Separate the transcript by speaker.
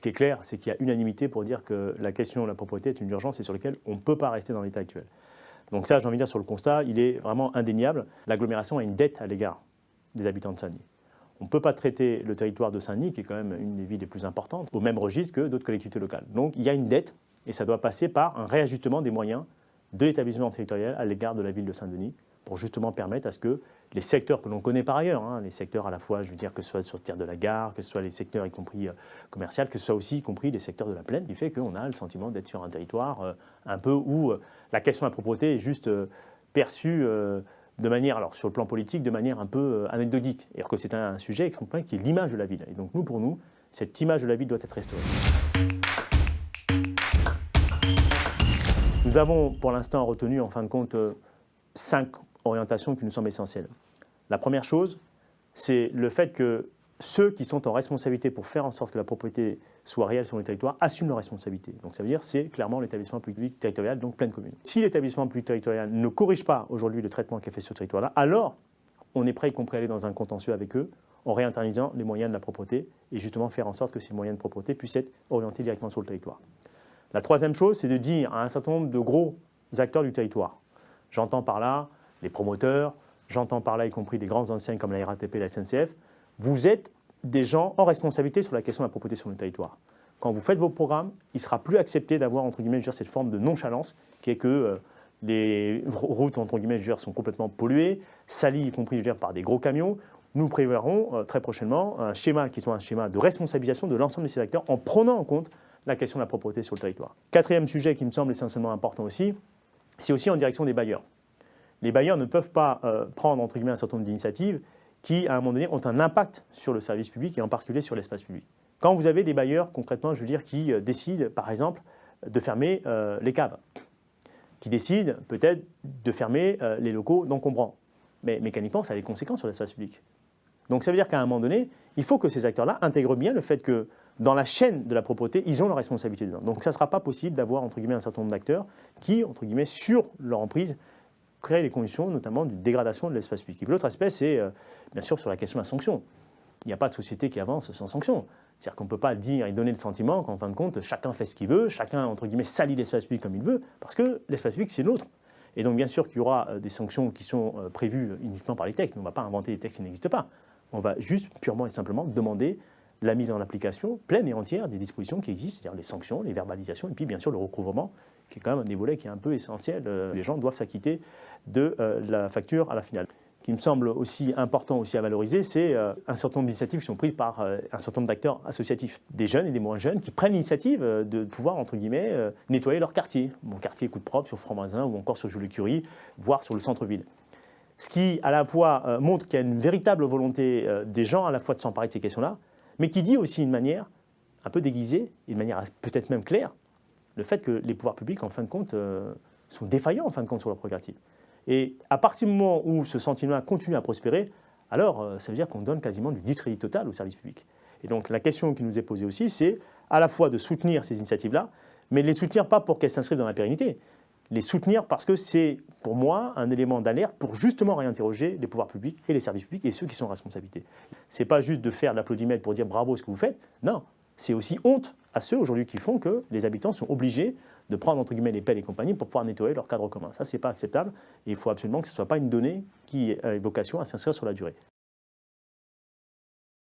Speaker 1: qui est clair, c'est qu'il y a unanimité pour dire que la question de la propriété est une urgence et sur laquelle on ne peut pas rester dans l'état actuel. Donc ça, j'ai envie de dire, sur le constat, il est vraiment indéniable. L'agglomération a une dette à l'égard des habitants de Saint-Denis. On ne peut pas traiter le territoire de Saint-Denis, qui est quand même une des villes les plus importantes, au même registre que d'autres collectivités locales. Donc il y a une dette et ça doit passer par un réajustement des moyens de l'établissement territorial à l'égard de la ville de Saint-Denis pour justement permettre à ce que les secteurs que l'on connaît par ailleurs, les secteurs à la fois, je veux dire, que ce soit sur le terre de la gare, que ce soit les secteurs y compris commerciaux, que ce soit aussi y compris les secteurs de la plaine, du fait qu'on a le sentiment d'être sur un territoire un peu où la question de la propreté est juste perçue de manière, alors sur le plan politique, de manière un peu anecdotique. Et alors que c'est un sujet qui est l'image de la ville. Et donc pour nous, cette image de la ville doit être restaurée. Nous avons pour l'instant retenu en fin de compte 5 orientations qui nous semblent essentielles. La première chose, c'est le fait que ceux qui sont en responsabilité pour faire en sorte que la propriété soit réelle sur le territoire assument leurs responsabilités. Donc ça veut dire que c'est clairement l'établissement public territorial, donc pleine commune. Si l'établissement public territorial ne corrige pas aujourd'hui le traitement qui est fait sur ce territoire-là, alors on est prêt y compris à aller dans un contentieux avec eux en réinternalisant les moyens de la propreté et justement faire en sorte que ces moyens de propreté puissent être orientés directement sur le territoire. La troisième chose, c'est de dire à un certain nombre de gros acteurs du territoire, j'entends par là les promoteurs, j'entends par là y compris les grandes enseignes comme la RATP et la SNCF, vous êtes des gens en responsabilité sur la question de la propreté sur le territoire. Quand vous faites vos programmes, il ne sera plus accepté d'avoir entre guillemets, cette forme de nonchalance qui est que les routes entre guillemets, sont complètement polluées, salies y compris par des gros camions. Nous préverrons très prochainement un schéma qui soit un schéma de responsabilisation de l'ensemble de ces acteurs en prenant en compte la question de la propreté sur le territoire. Quatrième sujet qui me semble essentiellement important aussi, c'est aussi en direction des bailleurs. Les bailleurs ne peuvent pas prendre entre guillemets, un certain nombre d'initiatives qui, à un moment donné, ont un impact sur le service public et en particulier sur l'espace public. Quand vous avez des bailleurs, concrètement, je veux dire, qui décident, par exemple, de fermer les caves, qui décident peut-être de fermer les locaux d'encombrants, mais mécaniquement, ça a des conséquences sur l'espace public. Donc ça veut dire qu'à un moment donné, il faut que ces acteurs-là intègrent bien le fait que dans la chaîne de la propreté, ils ont leur responsabilité dedans. Donc ça ne sera pas possible d'avoir, entre guillemets, un certain nombre d'acteurs qui, entre guillemets, sur leur emprise, créer les conditions notamment d'une dégradation de l'espace public. L'autre aspect, c'est bien sûr sur la question de la sanction. Il n'y a pas de société qui avance sans sanction. C'est-à-dire qu'on ne peut pas dire et donner le sentiment qu'en fin de compte, chacun fait ce qu'il veut, chacun, entre guillemets, salit l'espace public comme il veut, parce que l'espace public, c'est l'autre. Et donc, bien sûr qu'il y aura des sanctions qui sont prévues uniquement par les textes. On ne va pas inventer des textes qui n'existent pas. On va juste, purement et simplement, demander la mise en application pleine et entière des dispositions qui existent, c'est-à-dire les sanctions, les verbalisations, et puis bien sûr le recouvrement, qui est quand même un des volets qui est un peu essentiel. Les gens doivent s'acquitter de la facture à la finale. Ce qui me semble aussi important aussi à valoriser, c'est un certain nombre d'initiatives qui sont prises par un certain nombre d'acteurs associatifs, des jeunes et des moins jeunes, qui prennent l'initiative de pouvoir, entre guillemets, nettoyer leur quartier. Mon quartier Coup de Propre sur Franc-Masin ou encore sur Jules-Curie, voire sur le centre-ville. Ce qui, à la fois, montre qu'il y a une véritable volonté des gens à la fois de s'emparer de ces questions-là, mais qui dit aussi d'une manière un peu déguisée, et de manière peut-être même claire, le fait que les pouvoirs publics, en fin de compte, sont défaillants en fin de compte sur leurs prérogatives. Et à partir du moment où ce sentiment continue à prospérer, alors ça veut dire qu'on donne quasiment du discrédit total au service public. Et donc la question qui nous est posée aussi, c'est à la fois de soutenir ces initiatives-là, mais de les soutenir pas pour qu'elles s'inscrivent dans la pérennité, les soutenir parce que c'est, pour moi, un élément d'alerte pour justement réinterroger les pouvoirs publics et les services publics et ceux qui sont en responsabilité. Ce n'est pas juste de faire de l'applaudimètre pour dire bravo ce que vous faites, non, c'est aussi honte à ceux aujourd'hui qui font que les habitants sont obligés de prendre entre guillemets les pelles et compagnie pour pouvoir nettoyer leur cadre commun. Ça, ce n'est pas acceptable et il faut absolument que ce ne soit pas une donnée qui ait vocation à s'inscrire sur la durée.